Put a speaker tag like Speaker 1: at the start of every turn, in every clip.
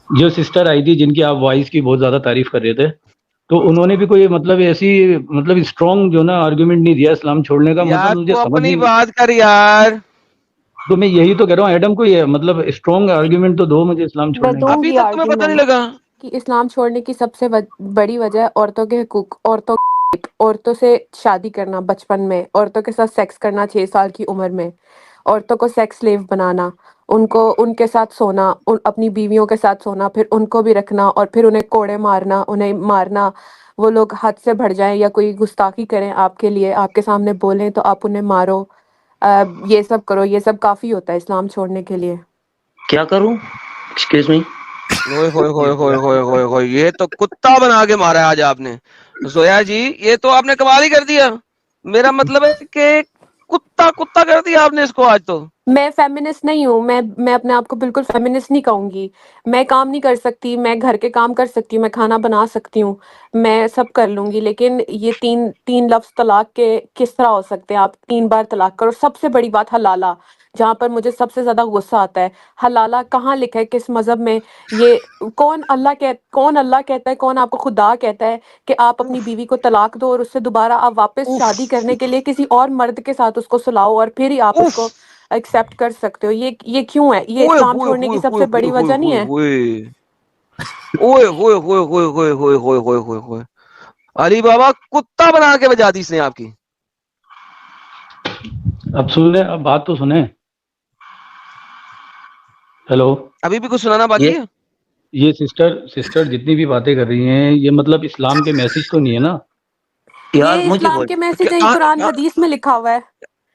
Speaker 1: جو سسٹر آئی تھی جن کی آپ وائس کی بہت زیادہ تعریف کر رہے تھے، تو انہوں نے بھی کوئی مطلب ایسی مطلب اسٹرانگ جو نا آرگیومنٹ نہیں دیا اسلام چھوڑنے کا،
Speaker 2: یار
Speaker 1: مطلب مجھے
Speaker 2: تو
Speaker 1: سمجھ
Speaker 2: اپنی
Speaker 1: نہیں.
Speaker 2: بات کر یار.
Speaker 1: تو میں یہی تو کہہ رہا ہوں ایڈم کو، یہ مطلب اسٹرانگ آرگیومنٹ تو دو مجھے اسلام
Speaker 3: میں
Speaker 1: چھوڑنے کا.
Speaker 3: دوں
Speaker 2: ابھی
Speaker 3: گی
Speaker 2: تک تمہیں پتہ نہیں
Speaker 3: آرگیومنٹ
Speaker 2: لگا؟
Speaker 3: کہ اسلام چھوڑنے کی سب سے بڑی وجہ ہے عورتوں کے حقوق، عورتوں سے شادی کرنا بچپن میں، عورتوں کے ساتھ سیکس کرنا 6 سال کی عمر میں، عورتوں کو سیکس سلیو بنانا، ان کے ساتھ سونا، اپنی بیویوں کے ساتھ سونا، پھر ان کو بھی رکھنا اور پھر انہیں کوڑے مارنا، انہیں مارنا. وہ لوگ حد سے بڑھ جائیں یا کوئی گستاخی کریں آپ کے لیے، آپ کے سامنے بولیں تو آپ انہیں مارو. یہ سب کرو، یہ سب کافی ہوتا ہے اسلام چھوڑنے کے لیے.
Speaker 4: کیا کروں؟ Excuse me.
Speaker 2: ہوئے ہوئے ہوئے ہوئے ہوئے ہوئے ہوئے، یہ تو کتا بنا کے مارا ہے آج آپ نے زویا جی. یہ تو آپ نے کمال ہی کر دیا. میرا مطلب ہے کہ کتا کر دیا آپ نے اس کو آج تو.
Speaker 3: میں فیمنسٹ نہیں ہوں، میں اپنے آپ کو بالکل فیمنسٹ نہیں کہوں گی. میں کام نہیں کر سکتی، میں گھر کے کام کر سکتی ہوں، میں کھانا بنا سکتی ہوں، میں سب کر لوں گی، لیکن یہ تین لفظ طلاق کے کس طرح ہو سکتے ہیں؟ آپ 3 بار طلاق کرو. سب سے بڑی بات حلالہ، جہاں پر مجھے سب سے زیادہ غصہ آتا ہے، حلالہ کہاں لکھا ہے؟ کس مذہب میں؟ یہ کون اللہ کہتا ہے، کون آپ کو خدا کہتا ہے کہ آپ اپنی بیوی کو طلاق دو اور اس سے دوبارہ آپ واپس
Speaker 2: اوف
Speaker 3: شادی کرنے کے لیے کسی اور مرد کے ساتھ اس کو سلاؤ اور پھر ہی آپ اس
Speaker 2: اوف.
Speaker 3: کو ایکسیپٹ کر سکتے ہو؟ یہ کیوں ہے؟ یہ
Speaker 2: اوئے
Speaker 3: اسلام
Speaker 2: ہوئے
Speaker 3: چھوڑنے
Speaker 2: ہوئے
Speaker 3: کی سب
Speaker 2: ہوئے
Speaker 3: سے
Speaker 2: ہوئے
Speaker 3: بڑی
Speaker 2: ہوئے
Speaker 3: وجہ نہیں
Speaker 2: ہوئے
Speaker 3: ہے؟
Speaker 2: ہوئے اوئے ہوئے ہوئے ہوئے ہوئے ہوئے ہوئے ہوئے ہوئے ہوئے. علی بابا کتا بنا کے بجا دی اس نے آپ کی.
Speaker 1: اب سن لیں، اب بات تو سنیں. ہیلو.
Speaker 2: ابھی بھی کچھ سنانا
Speaker 4: یہ
Speaker 2: باقی ہے؟
Speaker 1: یہ سسٹر جتنی بھی باتیں کر رہی ہیں، یہ مطلب اسلام کے میسج تو نہیں ہے نا؟
Speaker 4: یار
Speaker 3: یہ
Speaker 4: مجھے
Speaker 3: اسلام کے میسج ہے، یہ قرآن حدیث میں لکھا ہوا ہے.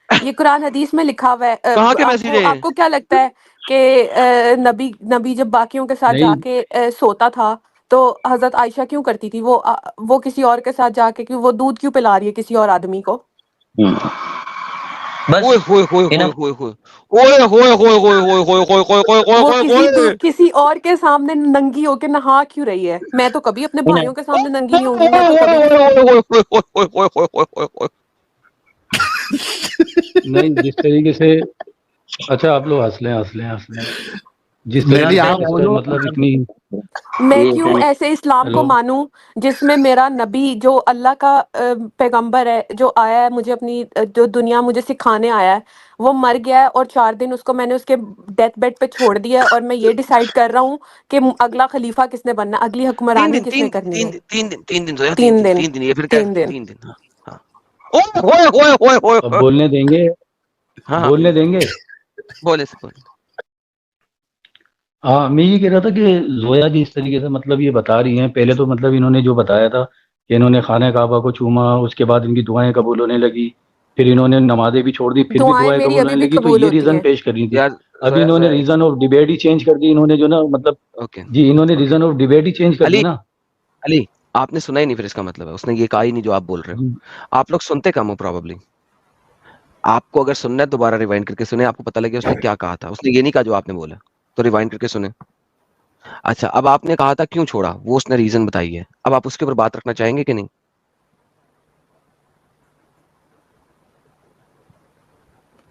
Speaker 3: یہ قرآن حدیث میں لکھا ہوا ہے.
Speaker 2: کہاں کے میسج ہے؟
Speaker 3: آپ کو کیا لگتا ہے کہ نبی جب باقیوں کے ساتھ جا
Speaker 1: نہیں،
Speaker 3: کے سوتا تھا تو حضرت عائشہ کیوں کرتی تھی؟ وہ کسی اور کے ساتھ جا کے وہ دودھ کیوں پلا رہی ہے کسی اور آدمی کو؟
Speaker 4: بس
Speaker 2: اوئے ہوئے ہوئے ہوئے
Speaker 4: انف.
Speaker 2: ہوئے ہوئے اوئے ہوئے ہوئے ہوئے ہوئے ہوئے ہوئے ہوئے ہوئے
Speaker 3: وہ
Speaker 2: ہوئے ہوئے.
Speaker 3: کسی اور کے سامنے ننگی ہو کے نہا کیوں رہی ہے؟ میں تو کبھی اپنے بھائیوں کے سامنے ننگی نہیں ہوں گی، میں تو کبھی نہیں.
Speaker 1: نہیں، جس طریقے سے، اچھا آپ لوگ ہنس لیں. جس
Speaker 4: یار
Speaker 1: طریقے سے
Speaker 4: میں
Speaker 1: سسٹر مطلب اتنی.
Speaker 3: میں کیوں ایسے اسلام کو
Speaker 1: ہیلو.
Speaker 3: مانوں جس میں میرا نبی جو اللہ کا پیغمبر ہے، جو آیا ہے مجھے اپنی جو دنیا مجھے سکھانے آیا ہے، وہ مر گیا ہے اور 4 دن اس کو میں نے اس کے ڈیتھ بیڈ پہ چھوڑ دیا ہے، اور میں یہ ڈیسائیڈ کر رہا ہوں کہ اگلا خلیفہ کس نے بننا ہے، اگلی حکمرانی کس نے کرنی ہے. 3 دن.
Speaker 2: یہ پھر
Speaker 3: 3 دن.
Speaker 2: 3 دن. ہاں. اوئے ہوئے ہوئے ہوئے
Speaker 1: اب
Speaker 2: ہوئے.
Speaker 1: بولنے دیں گے؟
Speaker 2: ہاں
Speaker 1: بولنے دیں گے؟
Speaker 2: بولے سے بولے.
Speaker 1: ہاں، میں یہ کہہ رہا تھا کہ زویا جی اس طریقے سے مطلب یہ بتا رہی ہیں. پہلے تو مطلب انہوں نے جو بتایا تھا کہ انہوں نے خانہ کعبہ کو چوما، اس کے بعد ان کی دعائیں قبول ہونے لگی، پھر انہوں نے نمازیں بھی چھوڑ دی، پھر بھی
Speaker 3: دعائیں
Speaker 1: دعائیں
Speaker 3: میری
Speaker 1: قبول
Speaker 3: ابھی
Speaker 1: ہونے
Speaker 3: بھی
Speaker 1: لگی. تو
Speaker 3: قبول
Speaker 1: یہ
Speaker 3: ہوتی
Speaker 1: ریزن
Speaker 3: ہیں.
Speaker 1: پیش کر رہی تھی.
Speaker 2: یار
Speaker 1: ابھی انہوں نے
Speaker 2: Zoya
Speaker 1: reason of debate he change کر دی. انہوں نے جو نا مطلب،
Speaker 2: اوکے.
Speaker 1: جی انہوں نے reason of debate he change کر دی
Speaker 2: علی
Speaker 1: نا.
Speaker 2: علی آپ نے سنا ہی نہیں، پھر اس کا مطلب ہے اس نے یہ کہا ہی نہیں جو آپ بول رہے ہو.
Speaker 1: جی
Speaker 2: آپ لوگ سنتے کم ہو پروبیبلی. آپ کو اگر سننا ہے دوبارہ ریوائنڈ کر کے سنیں، آپ کو پتہ لگے اس نے کیا کہا تھا. اس نے یہ نہیں کہا جو آپ نے بولا، تو ریوائنڈ کر کے سنیں. اچھا اب آپ نے کہا تھا کیوں چھوڑا، وہ اس نے ریزن بتائی ہے. اب آپ اس کے اوپر بات رکھنا چاہیں گے کہ نہیں؟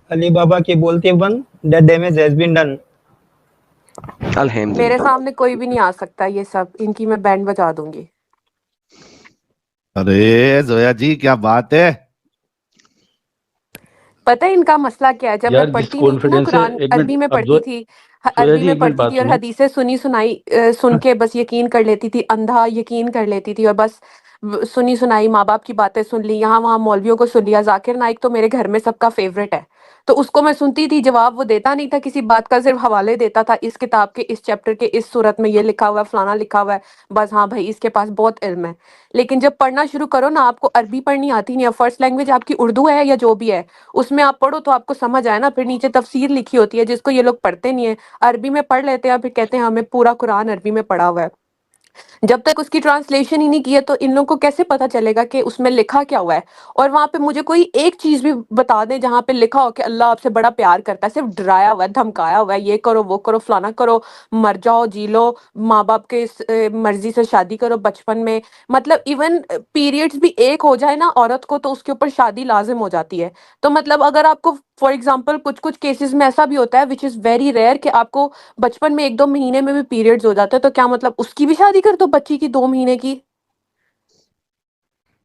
Speaker 5: علی بابا کی بولتی one that damage has been done.
Speaker 2: الحمدللہ.
Speaker 3: میرے سامنے کوئی بھی نہیں آ سکتا، یہ سب ان کی میں بینڈ بجا دوں گی.
Speaker 6: ارے زویا جی کیا بات ہے.
Speaker 3: پتہ ہے ان کا مسئلہ کیا ہے؟ جب میں
Speaker 1: یار جس
Speaker 3: پڑھتی نہیں تھی نا
Speaker 1: کانفیڈینس سے،
Speaker 3: قرآن،
Speaker 1: ایک منٹ
Speaker 3: عربی میں
Speaker 1: اب
Speaker 3: پڑھتی تھی،
Speaker 1: زویا
Speaker 3: عربی
Speaker 1: جی
Speaker 3: میں
Speaker 1: ایک منٹ
Speaker 3: پڑھتی
Speaker 1: بات
Speaker 3: تھی اور
Speaker 1: سنیں.
Speaker 3: حدیثیں سنائی سن کے بس یقین کر لیتی تھی، اندھا یقین کر لیتی تھی، اور بس سنائی ماں باپ کی باتیں سن لی، یہاں وہاں مولویوں کو سن لیا. ذاکر نائک تو میرے گھر میں سب کا فیوریٹ ہے، تو اس کو میں سنتی تھی، جواب وہ دیتا نہیں تھا کسی بات کا، صرف حوالے دیتا تھا، اس کتاب کے اس چیپٹر کے اس صورت میں یہ لکھا ہوا ہے، فلانا لکھا ہوا ہے، بس ہاں بھائی اس کے پاس بہت علم ہے. لیکن جب پڑھنا شروع کرو نا، آپ کو عربی پڑھنی آتی نہیں ہے، فرسٹ لینگویج آپ کی اردو ہے یا جو بھی ہے، اس میں آپ پڑھو تو آپ کو سمجھ آئے نا. پھر نیچے تفسیر لکھی ہوتی ہے جس کو یہ لوگ پڑھتے نہیں ہیں، عربی میں پڑھ لیتے ہیں، پھر کہتے ہیں ہمیں پورا قرآن عربی میں پڑھا ہوا ہے. جب تک اس کی ٹرانسلیشن ہی نہیں کی ہے تو ان لوگوں کو کیسے پتا چلے گا کہ اس میں لکھا کیا ہوا ہے؟ اور وہاں پہ مجھے کوئی ایک چیز بھی بتا دیں جہاں پہ لکھا ہو کہ اللہ آپ سے بڑا پیار کرتا ہے، صرف ڈرایا ہوا ہے، دھمکایا ہوا ہے، یہ کرو وہ کرو فلانا کرو، مر جاؤ جی لو، ماں باپ کے مرضی سے شادی کرو بچپن میں، مطلب ایون پیریڈز بھی ایک ہو جائے نا عورت کو تو اس کے اوپر شادی لازم ہو جاتی ہے۔ تو مطلب اگر آپ کو فار ایگزامپل کچھ کیسز میں ایسا بھی ہوتا ہے وچ از ویری ریئر کہ آپ کو بچپن میں 1-2 مہینے میں بھی پیریڈز ہو جاتے ہیں، تو کیا مطلب اس کی بھی شادی کر دو بچی کی 2 مہینے کی؟